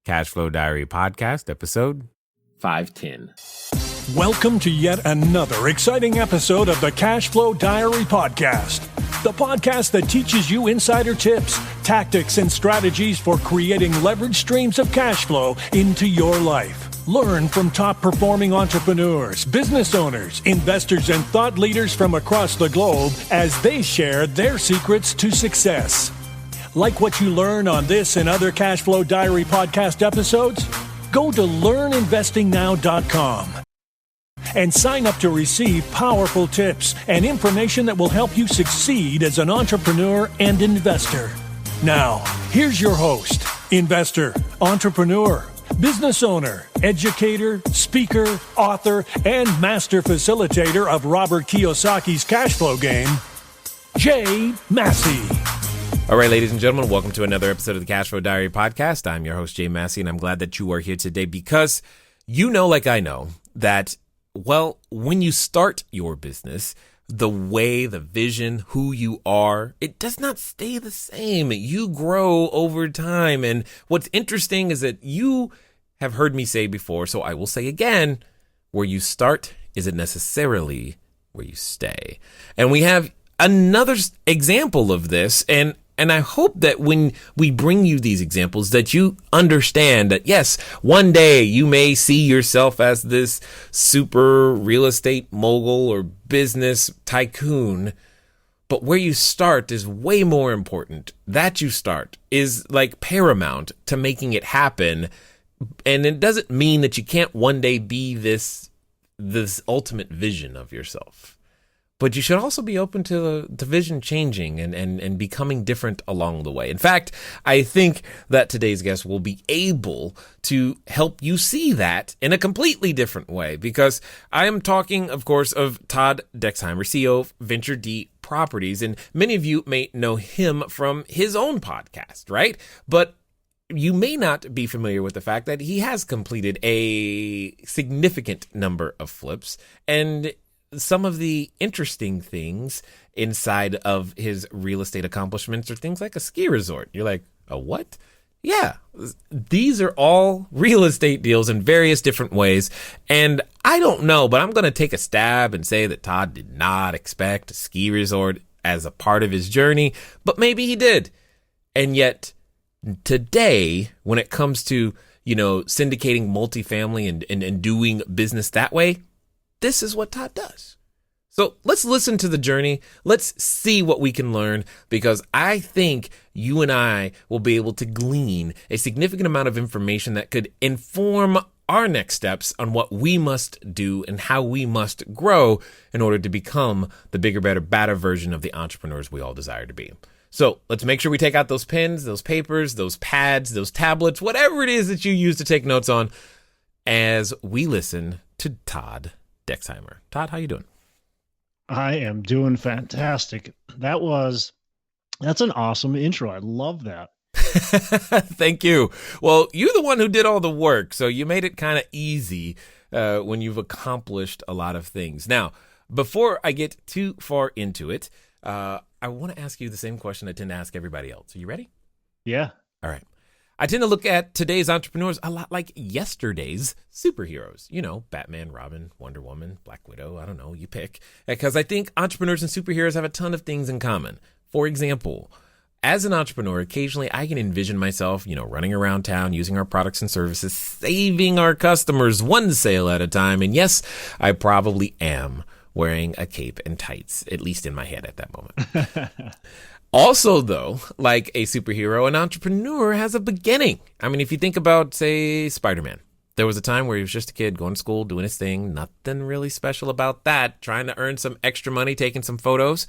Cashflow Diary podcast, episode 510. Welcome to yet another exciting episode of the Cashflow Diary podcast, the podcast that teaches you insider tips, tactics, and strategies for creating leverage streams of cash flow into your life. Learn from top-performing entrepreneurs, business owners, investors, and thought leaders from across the globe as they share their secrets to success. Like what you learn on this and other Cashflow Diary podcast episodes? Go to learninvestingnow.com and sign up to receive powerful tips and information that will help you succeed as an entrepreneur and investor. Now, here's your host, investor, entrepreneur, business owner, educator, speaker, author, and master facilitator of Robert Kiyosaki's cash flow game, Jay Massey. All right, ladies and gentlemen, welcome to another episode of the Cashflow Diary podcast. I'm your host, Jay Massey, and I'm glad that you are here today because you know, like I know, that, well, when you start your business, the way, the vision, who you are, it does not stay the same. You grow over time. And what's interesting is that you have heard me say before, so I will say again, where you start isn't necessarily where you stay. And we have another example of this. And I hope that when we bring you these examples that you understand that, yes, one day you may see yourself as this super real estate mogul or business tycoon, but where you start is way more important. That you start is like paramount to making it happen. And it doesn't mean that you can't one day be this ultimate vision of yourself. But you should also be open to the vision changing and becoming different along the way. In fact, I think that today's guest will be able to help you see that in a completely different way, because I am talking, of course, of Todd Dexheimer, CEO of Venture D Properties. And many of you may know him from his own podcast, right? But you may not be familiar with the fact that he has completed a significant number of flips, and some of the interesting things inside of his real estate accomplishments are things like a ski resort. You're like, a what? Yeah, these are all real estate deals in various different ways. And I don't know, but I'm going to take a stab and say that Todd did not expect a ski resort as a part of his journey, but maybe he did. And yet today, when it comes to, syndicating multifamily and doing business that way, this is what Todd does. So let's listen to the journey. Let's see what we can learn, because I think you and I will be able to glean a significant amount of information that could inform our next steps on what we must do and how we must grow in order to become the bigger, better, badder version of the entrepreneurs we all desire to be. So let's make sure we take out those pens, those papers, those pads, those tablets, whatever it is that you use to take notes on, as we listen to Todd Dexheimer. Todd, how you doing? I am doing fantastic. That's an awesome intro. I love that. Thank you. Well, you're the one who did all the work, so you made it kind of easy when you've accomplished a lot of things. Now, before I get too far into it, I want to ask you the same question I tend to ask everybody else. Are you ready? Yeah. All right. I tend to look at today's entrepreneurs a lot like yesterday's superheroes. Batman, Robin, Wonder Woman, Black Widow, I don't know, you pick. Because I think entrepreneurs and superheroes have a ton of things in common. For example, as an entrepreneur, occasionally I can envision myself, running around town, using our products and services, saving our customers one sale at a time. And yes, I probably am wearing a cape and tights, at least in my head at that moment. Also, though, like a superhero, an entrepreneur has a beginning. I mean, if you think about, say, Spider-Man, there was a time where he was just a kid going to school, doing his thing. Nothing really special about that. Trying to earn some extra money, taking some photos.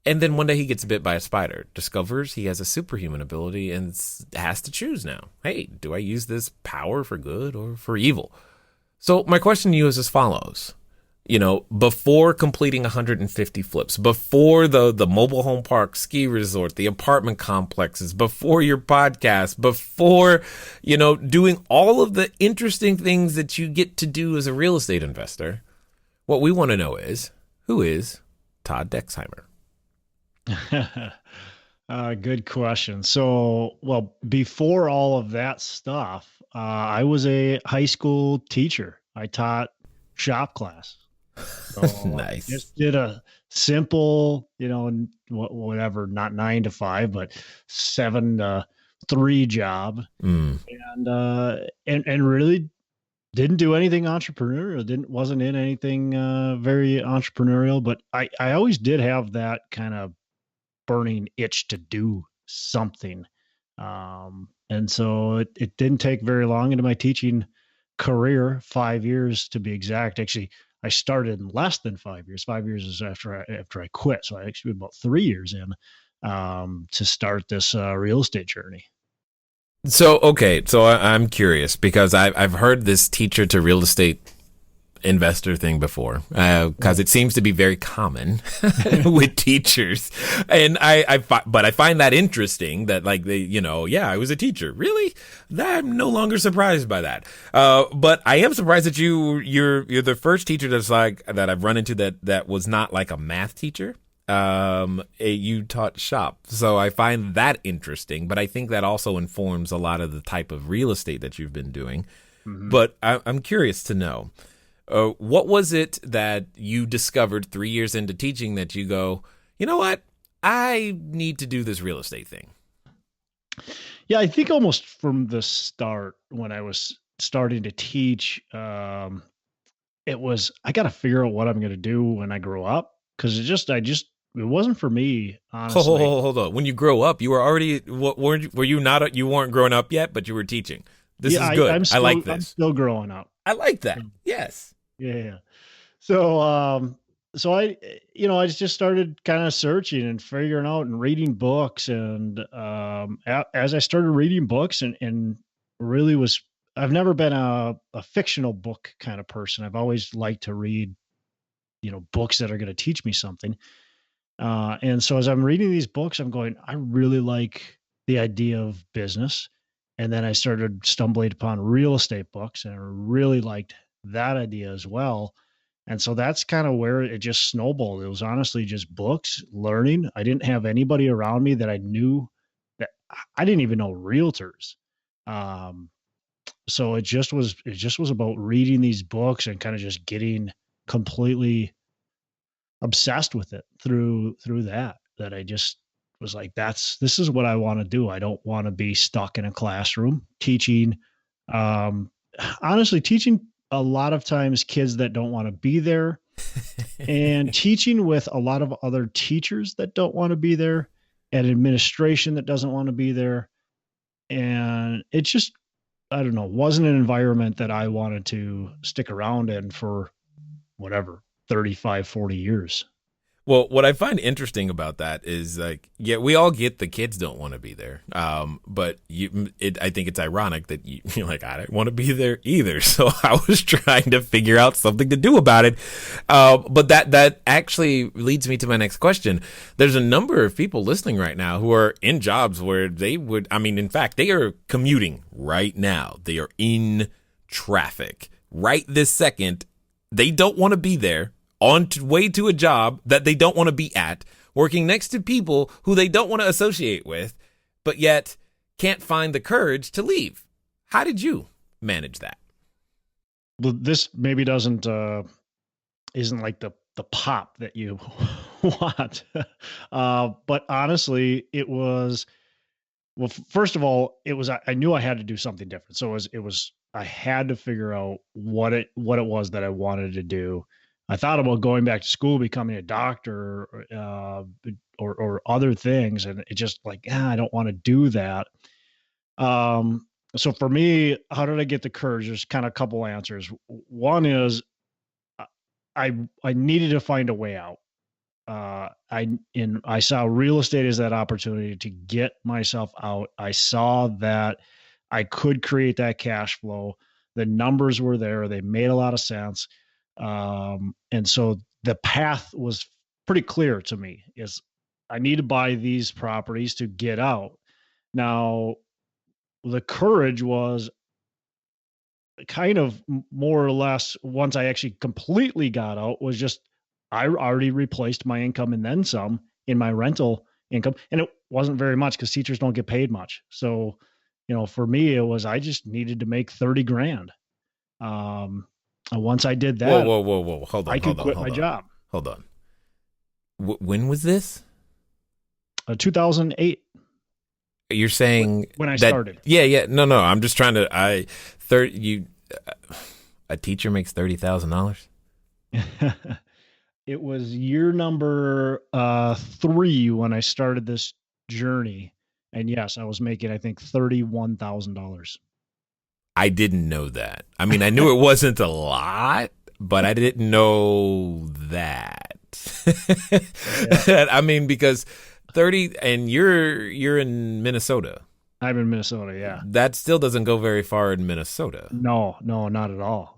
And then one day he gets bit by a spider, discovers he has a superhuman ability, and has to choose now. Hey, do I use this power for good or for evil? So my question to you is as follows. Before completing 150 flips, before the mobile home park, ski resort, the apartment complexes, before your podcast, before, doing all of the interesting things that you get to do as a real estate investor, what we want to know is, who is Todd Dexheimer? Good question. So, well, before all of that stuff, I was a high school teacher. I taught shop class. So I Nice. just did a simple, whatever, not 9 to 5, but 7 to 3 job, Mm. and really didn't do anything entrepreneurial. Wasn't in anything very entrepreneurial, but I always did have that kind of burning itch to do something. And so it didn't take very long into my teaching career, 5 years to be exact. Actually, I started in less than 5 years. 5 years is after I quit. So I actually about 3 years in to start this real estate journey. So okay, so I'm curious because I've heard this teacher to real estate investor thing before because it seems to be very common with teachers, and but I find that interesting that like they yeah, I was a teacher, really. I'm no longer surprised by that, but I am surprised that you're the first teacher that's like that I've run into that was not like a math teacher. You taught shop, so I find that interesting, but I think that also informs a lot of the type of real estate that you've been doing. Mm-hmm. But I'm curious to know, what was it that you discovered 3 years into teaching that you go, you know what, I need to do this real estate thing? Yeah, I think almost from the start when I was starting to teach, it was I got to figure out what I'm going to do when I grow up because it wasn't for me, honestly. Hold on. When you grow up, you were already were you not you weren't grown up yet, but you were teaching. This Yeah, is good. I like I'm this. still growing up. I like that. Yes. Yeah, yeah. So, so I just started kind of searching and figuring out and reading books, and as I started reading books and really was, I've never been a fictional book kind of person. I've always liked to read, books that are going to teach me something. And so as I'm reading these books, I'm going, I really like the idea of business. And then I started stumbling upon real estate books and I really liked that idea as well. And so that's kind of where it just snowballed. It was honestly just books, learning. I didn't have anybody around me that I knew that I didn't even know realtors. Um, so it just was about reading these books and kind of just getting completely obsessed with it through that I just was like, this is what I want to do. I don't want to be stuck in a classroom teaching. Um, honestly, teaching a lot of times kids that don't want to be there and teaching with a lot of other teachers that don't want to be there and administration that doesn't want to be there. And it just, I don't know, wasn't an environment that I wanted to stick around in for whatever, 35, 40 years. Well, what I find interesting about that is like, yeah, we all get the kids don't want to be there. But I think it's ironic that you're like, I don't want to be there either. So I was trying to figure out something to do about it. But that actually leads me to my next question. There's a number of people listening right now who are in jobs where in fact, they are commuting right now. They are in traffic right this second. They don't want to be there, on way to a job that they don't want to be at, working next to people who they don't want to associate with, but yet can't find the courage to leave. How did you manage that? Well, this maybe doesn't isn't like the pop that you want. But honestly, it was, well, first of all, it was I knew I had to do something different. So it was I had to figure out what it was that I wanted to do. I thought about going back to school, becoming a doctor, or other things, and it just like, I don't want to do that. So for me, how did I get the courage? There's kind of a couple answers. One is uh, I needed to find a way out. I saw real estate as that opportunity to get myself out. I saw that I could create that cash flow. The numbers were there. They made a lot of sense. And so the path was pretty clear to me is I need to buy these properties to get out. Now, the courage was kind of more or less once I actually completely got out was just I already replaced my income and then some in my rental income. And it wasn't very much because teachers don't get paid much. So, for me, it was, I just needed to make 30 grand. And once I did that, Whoa. Hold on. I could quit my job. Hold on. When was this? 2008. You're saying when I started. Yeah. No. I'm just trying to, a teacher makes $30,000. It was year number 3 when I started this journey. And yes, I was making, I think, $31,000. I didn't know that. I mean, I knew it wasn't a lot, but I didn't know that. Yeah. I mean, because 30, and you're in Minnesota. I'm in Minnesota, yeah. That still doesn't go very far in Minnesota. No, not at all.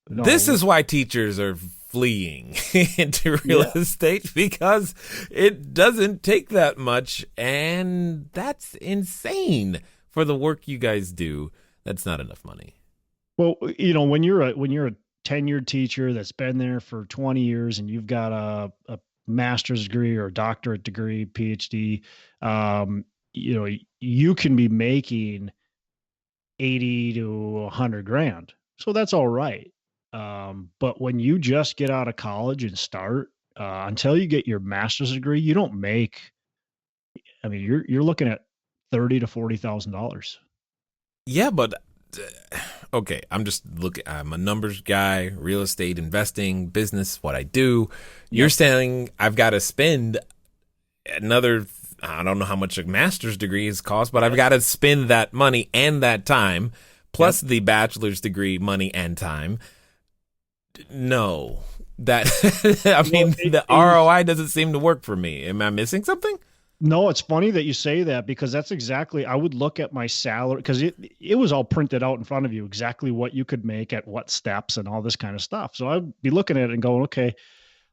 No. This is why teachers are fleeing into real estate, because it doesn't take that much, and that's insane for the work you guys do. That's not enough money. Well, when you're a tenured teacher that's been there for 20 years and you've got a master's degree or a doctorate degree, PhD, you can be making 80 to 100 grand. So that's all right. But when you just get out of college and start, until you get your master's degree, you don't make, I mean, you're looking at $30,000 to $40,000. Yeah, but okay, I'm a numbers guy, real estate, investing, business, what I do. You're saying I've got to spend another, I don't know how much a master's degree is cost, but I've got to spend that money and that time, plus the bachelor's degree money and time. No, that, the ROI doesn't seem to work for me. Am I missing something? No, it's funny that you say that, because that's exactly, I would look at my salary, because it was all printed out in front of you, exactly what you could make at what steps and all this kind of stuff. So I'd be looking at it and going, okay,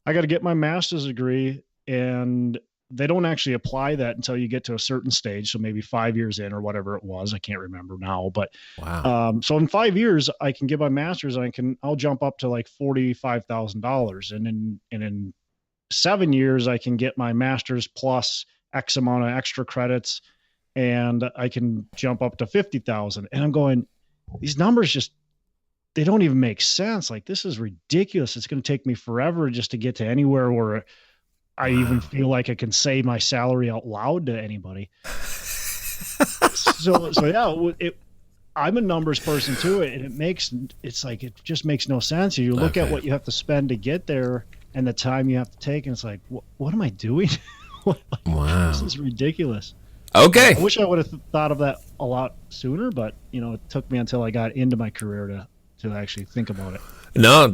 I got to get my master's degree, and they don't actually apply that until you get to a certain stage. So maybe 5 years in or whatever it was, I can't remember now, but wow. So in 5 years I can get my master's, I'll jump up to like $45,000. And in 7 years I can get my master's plus X amount of extra credits, and I can jump up to 50,000. And I'm going, these numbers they don't even make sense. Like, this is ridiculous. It's going to take me forever just to get to anywhere where I even feel like I can say my salary out loud to anybody. So yeah, I'm a numbers person too. And it just makes no sense. You look at what you have to spend to get there and the time you have to take, and it's like, what am I doing? Wow. This is ridiculous. Okay. I wish I would have thought of that a lot sooner, but it took me until I got into my career to actually think about it. No,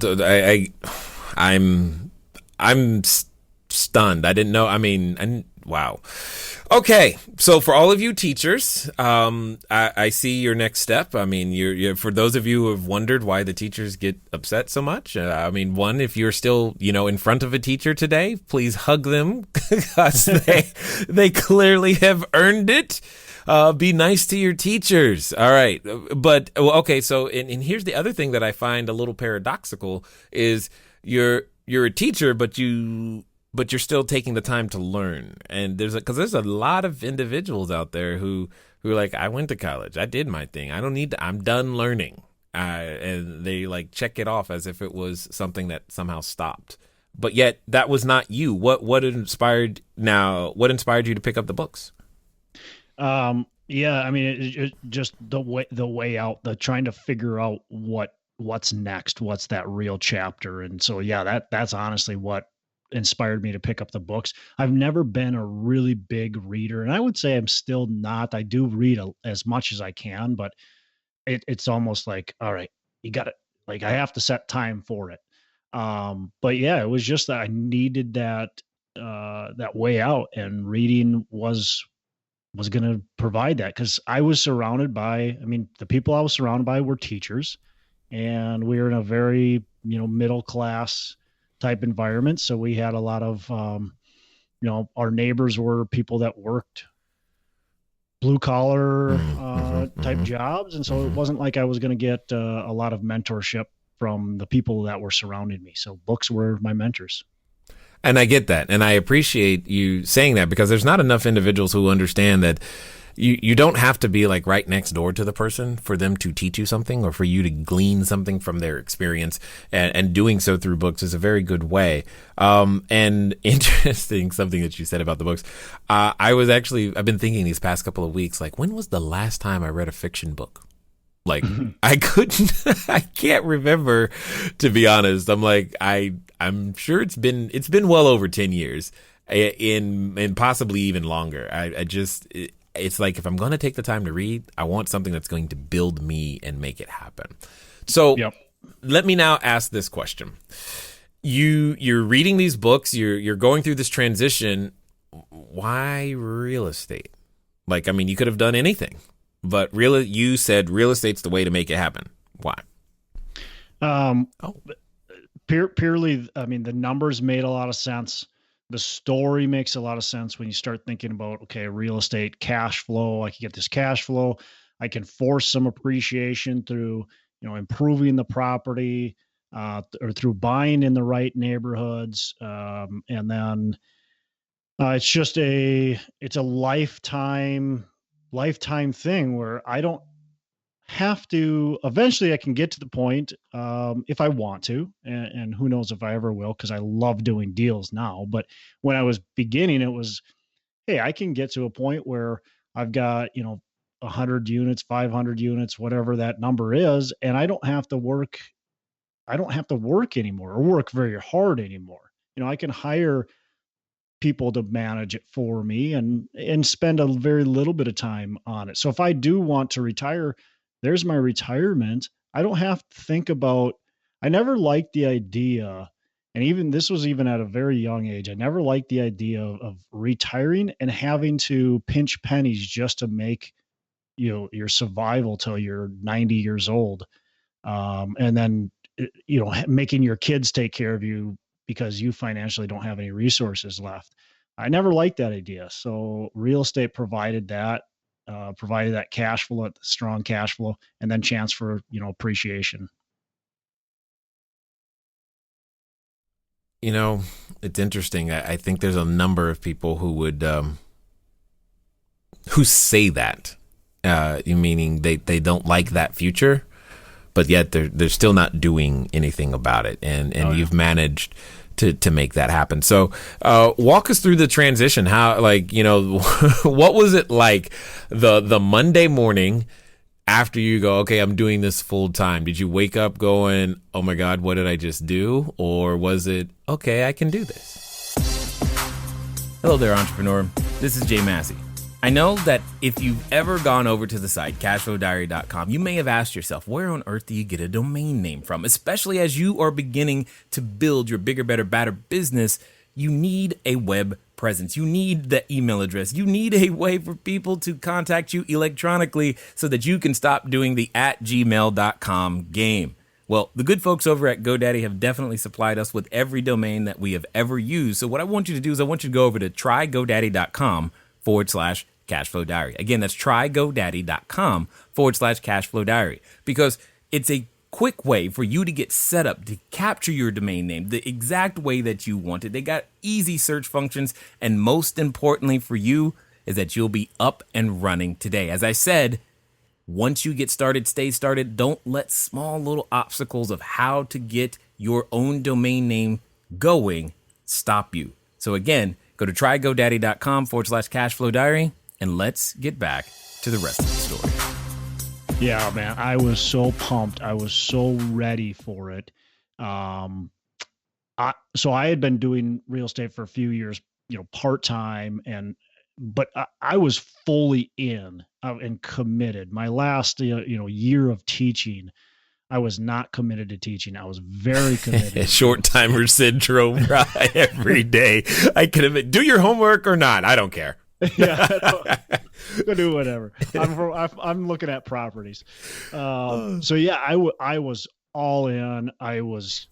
I'm stunned. I didn't know. I mean, wow. Okay, so for all of you teachers, I see your next step. I mean, you're for those of you who have wondered why the teachers get upset so much. I mean, one, if you're still, in front of a teacher today, please hug them, because they clearly have earned it. Be nice to your teachers. All right, but okay. So, and here's the other thing that I find a little paradoxical is you're a teacher, but you're still taking the time to learn. And there's a lot of individuals out there who are like, I went to college, I did my thing, I don't need to, I'm done learning. And they like check it off as if it was something that somehow stopped. But yet that was not you. What inspired you to pick up the books? Yeah, I mean, it just the way out, the trying to figure out what's next, what's that real chapter. And so, yeah, that's honestly what inspired me to pick up the books. I've never been a really big reader, and I would say I'm still not. I do read as much as I can, but it's almost like, all right, you got it. Like, I have to set time for it. But yeah, it was just that I needed that way out, and reading was going to provide that, because I was surrounded by, the people I was surrounded by were teachers, and we were in a very, middle class type environment. So we had a lot of, our neighbors were people that worked blue collar type jobs. And so it wasn't like I was going to get a lot of mentorship from the people that were surrounding me. So books were my mentors. And I get that. And I appreciate you saying that, because there's not enough individuals who understand that you don't have to be like right next door to the person for them to teach you something, or for you to glean something from their experience. And doing so through books is a very good way. And interesting, something that you said about the books. I've been thinking these past couple of weeks, like, when was the last time I read a fiction book? Like, I can't remember, to be honest. I'm like, I'm sure it's been well over 10 years, and possibly even longer. It's like, if I'm going to take the time to read, I want something that's going to build me and make it happen. So Let me now ask this question. You're reading these books, you're going through this transition. Why real estate? Like, I mean, you could have done anything, but you said real estate's the way to make it happen. Why? Purely, I mean, the numbers made a lot of sense. The story makes a lot of sense when you start thinking about, okay, real estate cash flow. I can get this cash flow. I can force some appreciation through, improving the property, or through buying in the right neighborhoods. And then it's a lifetime thing where I don't have to. Eventually I can get to the point, if I want to, and who knows if I ever will, because I love doing deals now. But when I was beginning, it was, hey, I can get to a point where I've got 100 units, 500 units, whatever that number is, and I don't have to work anymore, or work very hard anymore. I can hire people to manage it for me, and spend a very little bit of time on it. So if I do want to retire, there's my retirement. I don't have to think about. I never liked the idea, and this was even at a very young age, I never liked the idea of retiring and having to pinch pennies just to make your survival till you're 90 years old, and then making your kids take care of you because you financially don't have any resources left. I never liked that idea. So real estate provided that cash flow, strong cash flow, and then chance for, appreciation. It's interesting. I think there's a number of people who would, who say that, meaning they don't like that future, but yet they're still not doing anything about it. And you've managed to make that happen. So, walk us through the transition. How, what was it like the Monday morning after you go, okay, I'm doing this full time? Did you wake up going, oh my God, what did I just do? Or was it, okay, I can do this? Hello there, entrepreneur. This is Jay Massey. I know that if you've ever gone over to the site, cashflowdiary.com, you may have asked yourself, where on earth do you get a domain name from? Especially as you are beginning to build your bigger, better, badder business, you need a web presence. You need the email address. You need a way for people to contact you electronically so that you can stop doing the @gmail.com game. Well, the good folks over at GoDaddy have definitely supplied us with every domain that we have ever used. So what I want you to do is I want you to go over to trygodaddy.com/Cashflow Diary. Again, that's trygodaddy.com/Cashflow Diary, because it's a quick way for you to get set up to capture your domain name the exact way that you want it. They got easy search functions, and most importantly for you is that you'll be up and running today. As I said, once you get started, stay started. Don't let small little obstacles of how to get your own domain name going stop you. So again, go to trygodaddy.com/Cashflow Diary, and let's get back to the rest of the story. Yeah, man, I was so pumped. I was so ready for it. So I had been doing real estate for a few years, part-time, but I was fully in and committed. My last, year of teaching, I was not committed to teaching. I was very committed. Short timer syndrome, right? Every day. I can admit, do your homework or not. I don't care. Yeah, go do whatever. I'm looking at properties. So yeah, I was all in. I was,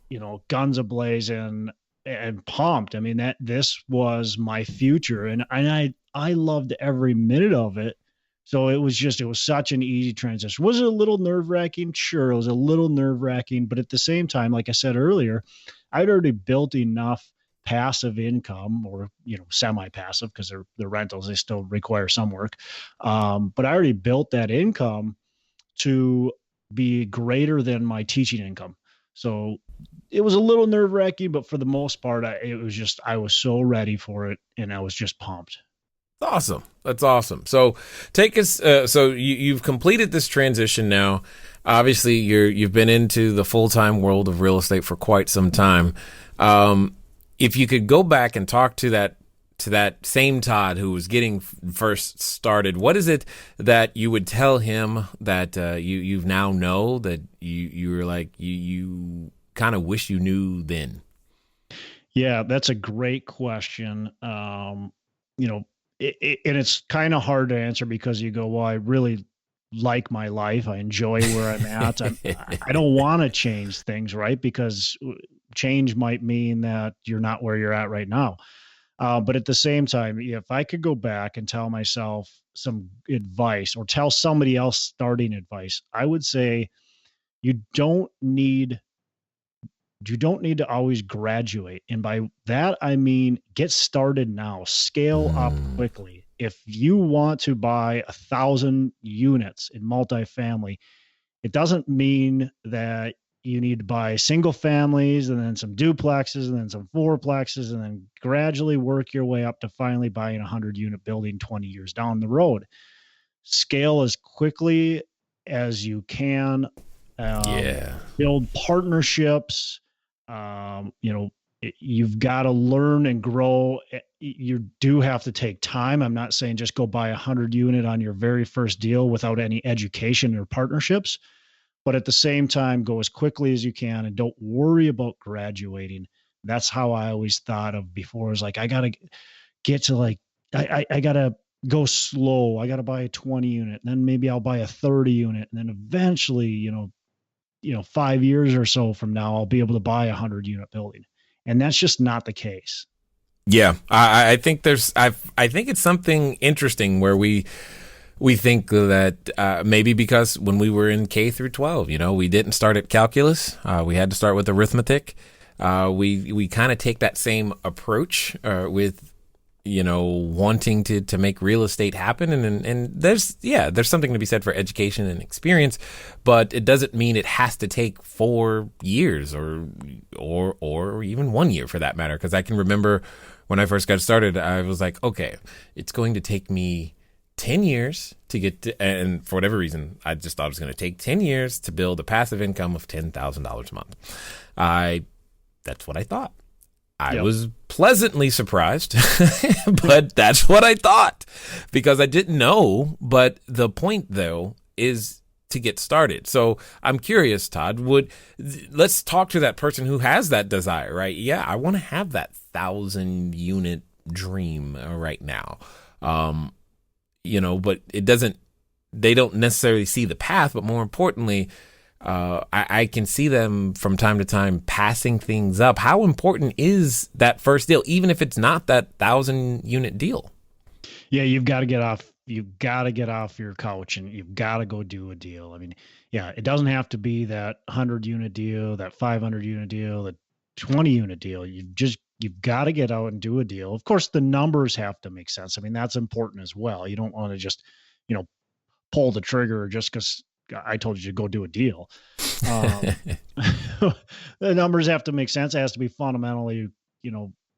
guns a-blazing and pumped. I mean, this was my future, and I loved every minute of it. So it was such an easy transition. Was it a little nerve-wracking? Sure, it was a little nerve-wracking, but at the same time, like I said earlier, I'd already built enough passive income, or, semi-passive, because they're rentals, they still require some work. But I already built that income to be greater than my teaching income. So it was a little nerve-wracking, but for the most part, I was so ready for it, and I was just pumped. Awesome. That's awesome. So take us, so you've completed this transition now. Obviously you've been into the full-time world of real estate for quite some time. If you could go back and talk to that same Todd who was getting first started, what is it that you would tell him that you now know that you were like, you kind of wish you knew then? Yeah, that's a great question. And it's kind of hard to answer, because you go, well, I really like my life. I enjoy where I'm at. I don't want to change things, right? Because change might mean that you're not where you're at right now. But at the same time, if I could go back and tell myself some advice, or tell somebody else starting advice, I would say you don't need to always graduate. And by that, I mean, get started now, scale up quickly. If you want to buy 1,000 units in multifamily, it doesn't mean that you need to buy single families and then some duplexes and then some fourplexes and then gradually work your way up to finally buying a 100-unit building 20 years down the road. Scale as quickly as you can. Build partnerships. You've got to learn and grow. You do have to take time. I'm not saying just go buy 100-unit on your very first deal without any education or partnerships, but at the same time, go as quickly as you can and don't worry about graduating. That's how I always thought of before. Is like, I got to get to I got to go slow. I got to buy a 20-unit, then maybe I'll buy a 30-unit. And then eventually, 5 years or so from now, I'll be able to buy a 100-unit building. And that's just not the case. Yeah. I think I think it's something interesting where we think that maybe because when we were in K through 12, we didn't start at calculus. We had to start with arithmetic. We kind of take that same approach with, wanting to make real estate happen. And there's something to be said for education and experience, but it doesn't mean it has to take 4 years or even 1 year for that matter. Because I can remember when I first got started, I was like, okay, it's going to take me 10 years to get to, and for whatever reason, I just thought it was going to take 10 years to build a passive income of $10,000 a month. That's what I thought. I was pleasantly surprised, but that's what I thought because I didn't know. But the point though is to get started. So I'm curious, Todd, let's talk to that person who has that desire, right? Yeah, I want to have that 1,000-unit dream right now. But they don't necessarily see the path, but more importantly, I can see them from time to time passing things up. How important is that first deal, even if it's not that 1,000-unit deal? Yeah, you've got to get off your couch and you've got to go do a deal. I mean, yeah, it doesn't have to be that 100-unit deal, that 500-unit deal, that 20-unit deal. You've got to get out and do a deal. Of course, the numbers have to make sense. I mean, that's important as well. You don't want to just, pull the trigger just because I told you to go do a deal. The numbers have to make sense. It has to be fundamentally,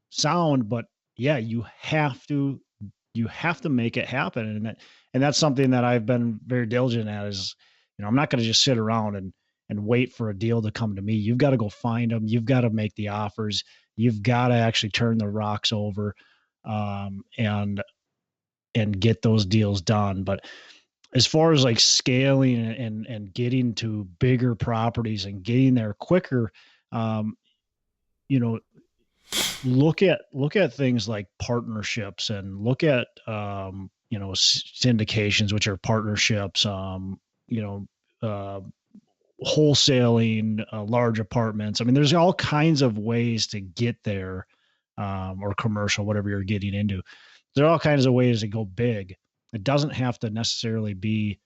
sound. But yeah, you have to make it happen. And that's something that I've been very diligent at. Is I'm not going to just sit around and wait for a deal to come to me. You've got to go find them. You've got to make the offers. You've got to actually turn the rocks over, and get those deals done. But as far as like scaling and getting to bigger properties and getting there quicker, look at things like partnerships and look at, syndications, which are partnerships, wholesaling large apartments. I mean, there's all kinds of ways to get there, or commercial, whatever you're getting into. There are all kinds of ways to go big. It doesn't have to necessarily be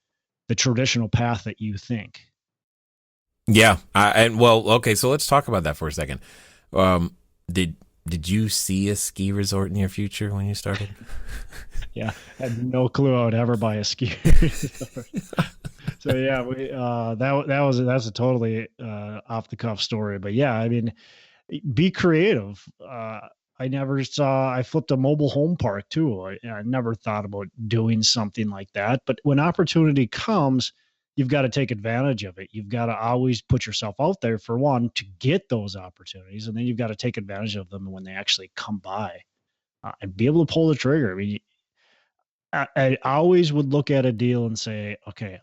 the traditional path that you think. Yeah. Okay. So let's talk about that for a second. Did you see a ski resort in your future when you started? Yeah, I had no clue I would ever buy a ski resort. So yeah, that's a totally off the cuff story, but yeah, I mean, be creative. I flipped a mobile home park too. I never thought about doing something like that, but when opportunity comes, you've got to take advantage of it. You've got to always put yourself out there, for one, to get those opportunities, and then you've got to take advantage of them when they actually come by, and be able to pull the trigger. I mean, I always would look at a deal and say, okay,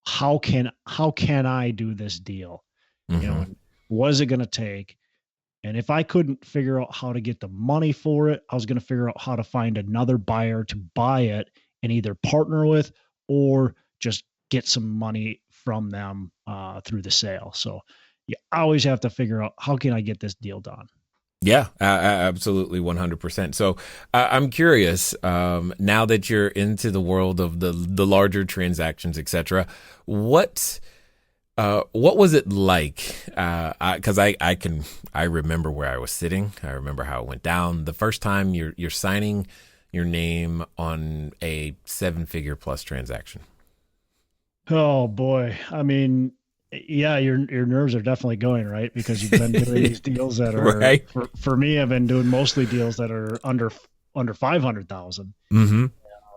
how can I do this deal? You know, Mm-hmm. and what is it going to take? And if I couldn't figure out how to get the money for it, I was going to figure out how to find another buyer to buy it and either partner with or just get some money from them through the sale. So you always have to figure out, how can I get this deal done? Yeah, absolutely, 100%. So I'm curious, now that you're into the world of the larger transactions, etc., what was it like? Because I remember where I was sitting. I remember how it went down. The first time you're signing your name on a 7-figure plus transaction. Oh boy. I mean, yeah, your nerves are definitely going, right? Because you've been doing these deals that are, Right. for me, I've been doing mostly deals that are under 500,000. Mm-hmm.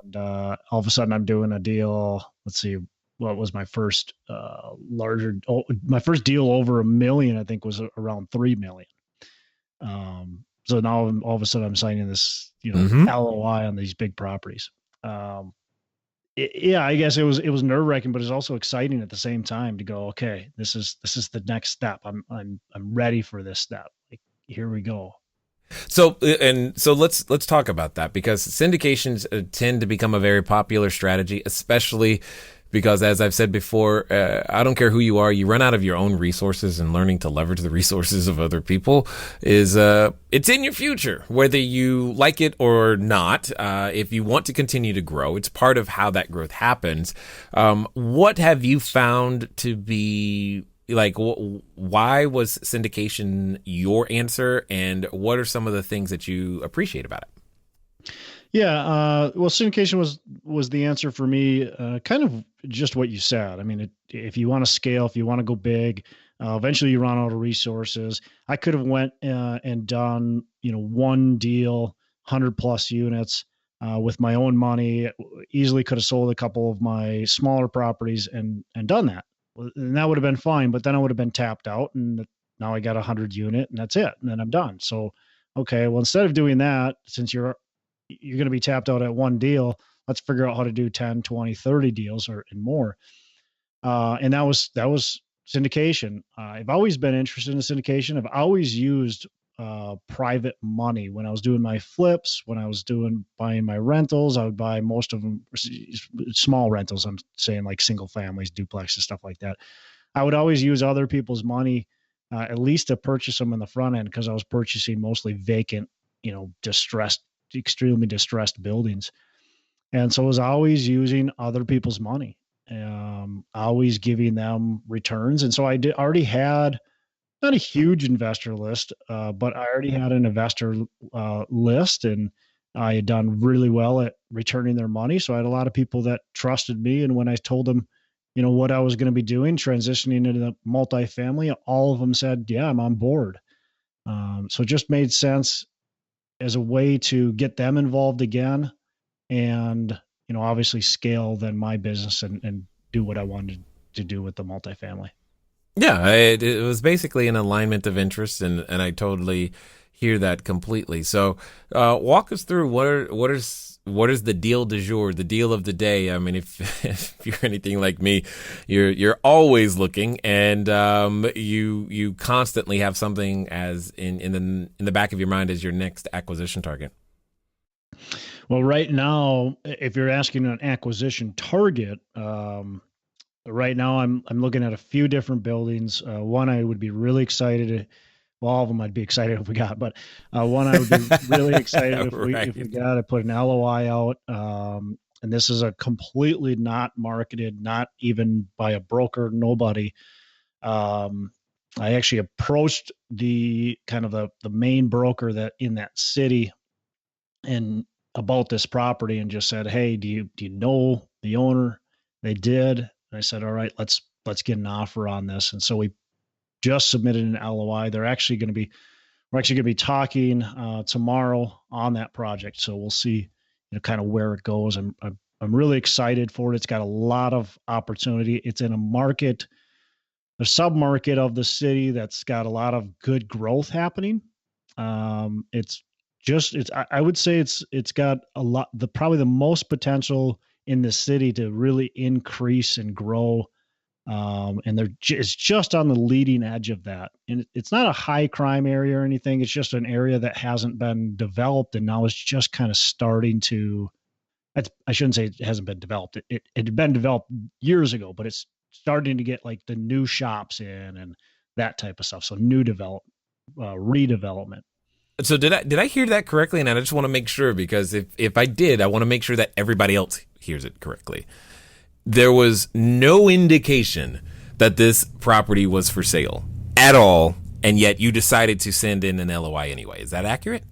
And all of a sudden I'm doing a deal. Let's see, what was my first my first deal over $1 million, I think, was around 3 million. So now all of a sudden I'm signing this, Mm-hmm. LOI on these big properties. Yeah, I guess it was nerve wracking, but it's also exciting at the same time to go, okay, this is the next step. I'm ready for this step. Like, here we go. So let's talk about that, because syndications tend to become a very popular strategy, especially because, as I've said before, I don't care who you are, you run out of your own resources, and learning to leverage the resources of other people is it's in your future, whether you like it or not. If you want to continue to grow, it's part of how that growth happens. What have you found to be like, why was syndication your answer, and what are some of the things that you appreciate about it? Yeah, well, syndication was the answer for me. Kind of just what you said. I mean, if you want to scale, if you want to go big, eventually you run out of resources. I could have went and done, one deal, 100+ units, with my own money. Easily could have sold a couple of my smaller properties and done that, and that would have been fine. But then I would have been tapped out, and now I got 100 unit, and that's it, and then I'm done. So, okay, well, instead of doing that, since you're going to be tapped out at one deal, let's figure out how to do 10, 20, 30 deals and more. And that was syndication. I've always been interested in syndication. I've always used private money when I was doing my flips, when I was buying my rentals. I would buy most of them small rentals. I'm saying like single families, duplexes, stuff like that. I would always use other people's money, at least to purchase them in the front end, because I was purchasing mostly vacant, distressed, extremely distressed buildings. And so I was always using other people's money, always giving them returns. And so already had not a huge investor list, but I already had an investor list, and I had done really well at returning their money. So I had a lot of people that trusted me. And when I told them, what I was going to be doing, transitioning into the multifamily, all of them said, yeah, I'm on board. So it just made sense as a way to get them involved again, and obviously scale then my business and do what I wanted to do with the multifamily. Yeah, it was basically an alignment of interest, and I totally hear that completely. So, walk us through what is the deal du jour, the deal of the day. I mean, if you're anything like me, you're always looking, and you constantly have something as in the back of your mind as your next acquisition target. Well, right now, if you're asking an acquisition target, right now I'm looking at a few different buildings. One I would be really excited to, well, all of them I'd be excited if we got, but one I would be really excited Right. if we got to put an LOI out. And this is a completely not marketed, not even by a broker, nobody. I actually approached the kind of the main broker that in that city and about this property and just said, "Hey, do you know the owner?" They did. And I said, "All right, let's get an offer on this." And so we just submitted an LOI. We're actually going to be talking tomorrow on that project. So we'll see, kind of where it goes. I'm really excited for it. It's got a lot of opportunity. It's in a sub-market of the city that's got a lot of good growth happening. I would say it's got a lot, probably the most potential in the city to really increase and grow. And it's just on the leading edge of that. And it's not a high crime area or anything. It's just an area that hasn't been developed. And now it's just kind of starting to, I shouldn't say it hasn't been developed. It had been developed years ago, but it's starting to get like the new shops in and that type of stuff. So new redevelopment. So did I hear that correctly? And I just want to make sure, because if I did, I want to make sure that everybody else hears it correctly. There was no indication that this property was for sale at all, and yet you decided to send in an LOI anyway. Is that accurate?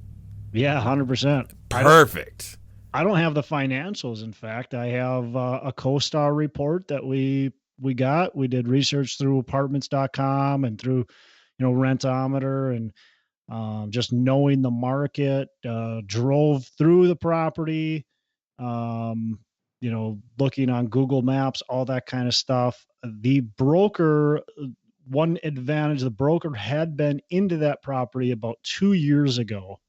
Yeah, 100%. Perfect. I don't have the financials. In fact, I have a CoStar report that we got. We did research through apartments.com and through, Rentometer, and just knowing the market, drove through the property, looking on Google Maps, all that kind of stuff. The broker, one advantage, the broker had been into that property about 2 years ago,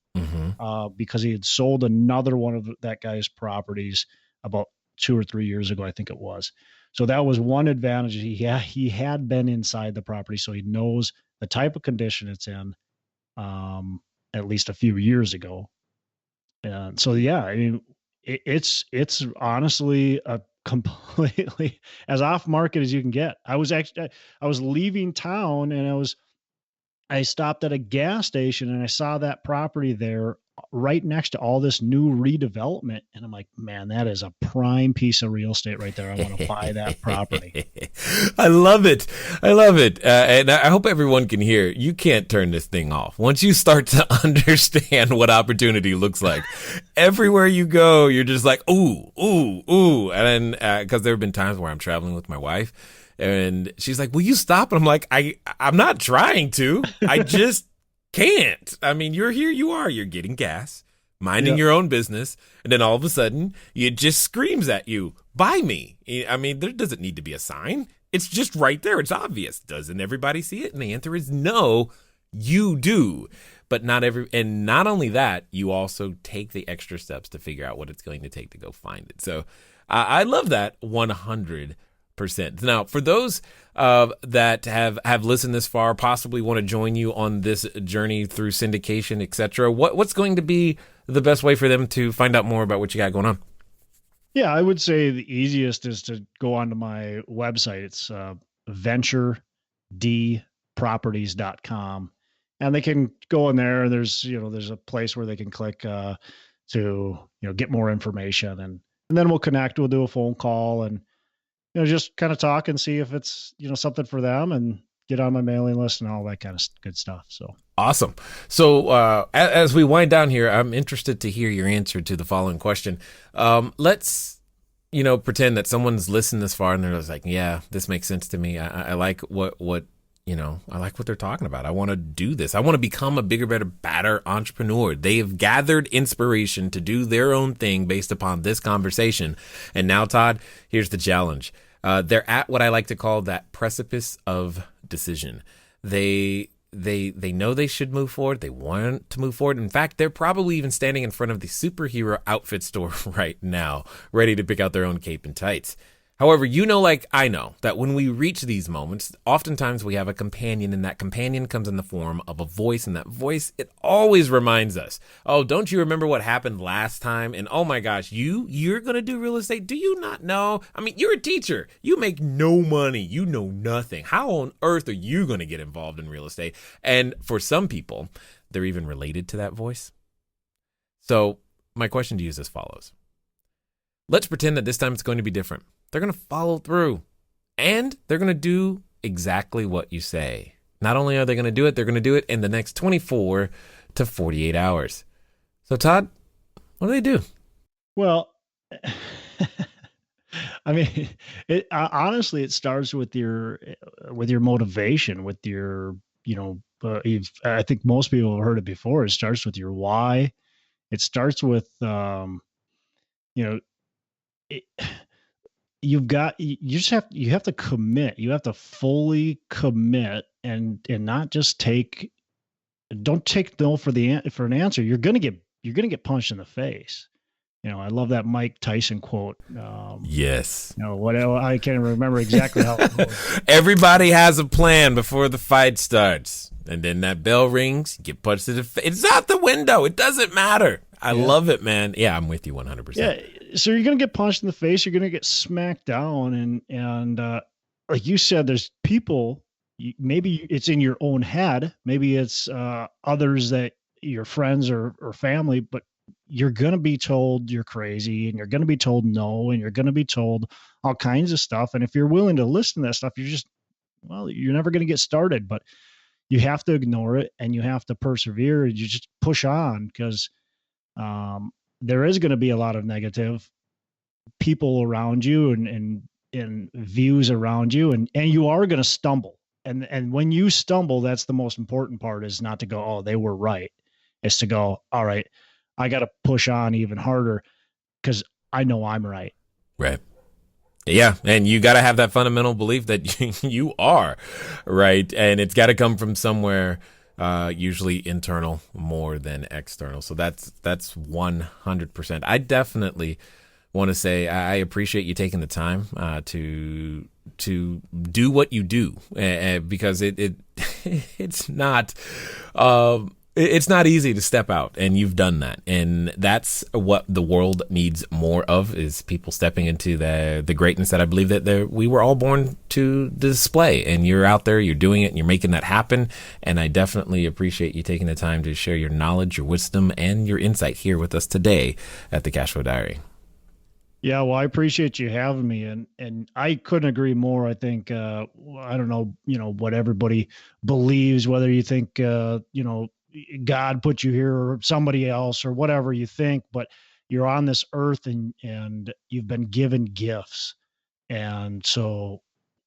because he had sold another one of that guy's properties about 2 or 3 years ago, I think it was. So that was one advantage. He had been inside the property, so he knows the type of condition it's in, at least a few years ago. And so, yeah, I mean, it's honestly a completely as off market as you can get. I was leaving town, and I stopped at a gas station, and I saw that property there right next to all this new redevelopment. And I'm like, man, that is a prime piece of real estate right there. I want to buy that property. I love it. And I hope everyone can hear. You can't turn this thing off. Once you start to understand what opportunity looks like, everywhere you go, you're just like, ooh. And then, because there have been times where I'm traveling with my wife, and she's like, will you stop? And I'm like, I'm not trying to. I just can't. I mean, you're here, you're getting gas, minding your own business, and then all of a sudden, it just screams at you, buy me. I mean, there doesn't need to be a sign. It's just right there. It's obvious. Doesn't everybody see it? And the answer is no, you do. But and not only that, you also take the extra steps to figure out what it's going to take to go find it. So I love that 100%. Now, for those that have listened this far, possibly want to join you on this journey through syndication, etc., what's going to be the best way for them to find out more about what you got going on? Yeah, I would say the easiest is to go onto my website. It's venturedproperties.com, and they can go in there. There's a place where they can click to get more information, and then we'll connect. We'll do a phone call and just kind of talk and see if it's, something for them, and get on my mailing list and all that kind of good stuff. So awesome. So as we wind down here, I'm interested to hear your answer to the following question. Let's, pretend that someone's listened this far and they're just like, yeah, this makes sense to me. I like what I like what they're talking about. I want to do this. I want to become a bigger, better, badder entrepreneur. They have gathered inspiration to do their own thing based upon this conversation. And now, Todd, here's the challenge. They're at what I like to call that precipice of decision. They know they should move forward. They want to move forward. In fact, they're probably even standing in front of the superhero outfit store right now, ready to pick out their own cape and tights. However, like I know, that when we reach these moments, oftentimes we have a companion, and that companion comes in the form of a voice, and that voice, it always reminds us, oh, don't you remember what happened last time? And oh my gosh, you're going to do real estate? Do you not know? I mean, you're a teacher. You make no money. You know nothing. How on earth are you going to get involved in real estate? And for some people, they're even related to that voice. So my question to you is as follows. Let's pretend that this time it's going to be different. They're going to follow through, and they're going to do exactly what you say. Not only are they going to do it, they're going to do it in the next 24 to 48 hours. So, Todd, what do they do? Well, I mean, honestly, it starts with your motivation, with your, I think most people have heard it before. It starts with your why. It starts with, it, you have to commit. You have to fully commit and not just don't take no for an answer. You're going to get punched in the face. I love that Mike Tyson quote. Yes. Whatever. I can't remember exactly how it goes. Everybody has a plan before the fight starts. And then that bell rings, you get punched in the face. It's out the window. It doesn't matter. I love it, man. Yeah, I'm with you 100%. Yeah. So you're going to get punched in the face. You're going to get smacked down. And like you said, there's people, maybe it's in your own head. Maybe it's others that your friends or family, but you're going to be told you're crazy, and you're going to be told no, and you're going to be told all kinds of stuff. And if you're willing to listen to that stuff, you're never going to get started, but you have to ignore it and you have to persevere. You just push on, because there is going to be a lot of negative people around you and views around you. And you are going to stumble. And when you stumble, that's the most important part, is not to go, oh, they were right. It's to go, all right, I got to push on even harder, because I know I'm right. Right. Yeah. And you got to have that fundamental belief that you are right. And it's got to come from somewhere, usually internal more than external. So that's 100%. I definitely want to say I appreciate you taking the time to do what you do, because it's not it's not easy to step out, and you've done that. And that's what the world needs more of, is people stepping into the greatness that I believe that we were all born to display. And you're out there, you're doing it, and you're making that happen. And I definitely appreciate you taking the time to share your knowledge, your wisdom, and your insight here with us today at the Cashflow Diary. Yeah, well, I appreciate you having me, and I couldn't agree more. I think I don't know, what everybody believes, whether you think God put you here or somebody else or whatever you think, but you're on this earth and you've been given gifts. And so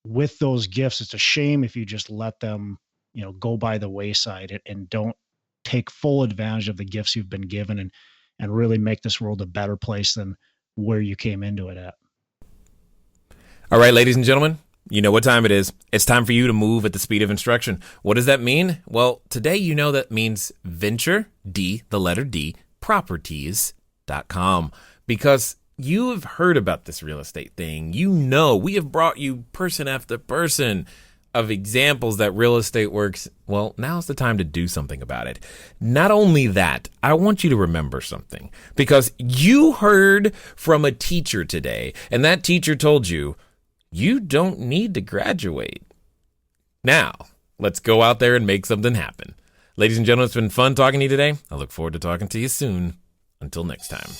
with those gifts, it's a shame if you just let them, go by the wayside and don't take full advantage of the gifts you've been given and really make this world a better place than where you came into it at. All right, ladies and gentlemen, you know what time it is. It's time for you to move at the speed of instruction. What does that mean? Well, today that means venture, the letter D, properties.com, because you have heard about this real estate thing. We have brought you person after person of examples that real estate works. Well, now's the time to do something about it. Not only that, I want you to remember something, because you heard from a teacher today, and that teacher told you don't need to graduate. Now, let's go out there and make something happen. Ladies and gentlemen, it's been fun talking to you today. I look forward to talking to you soon. Until next time.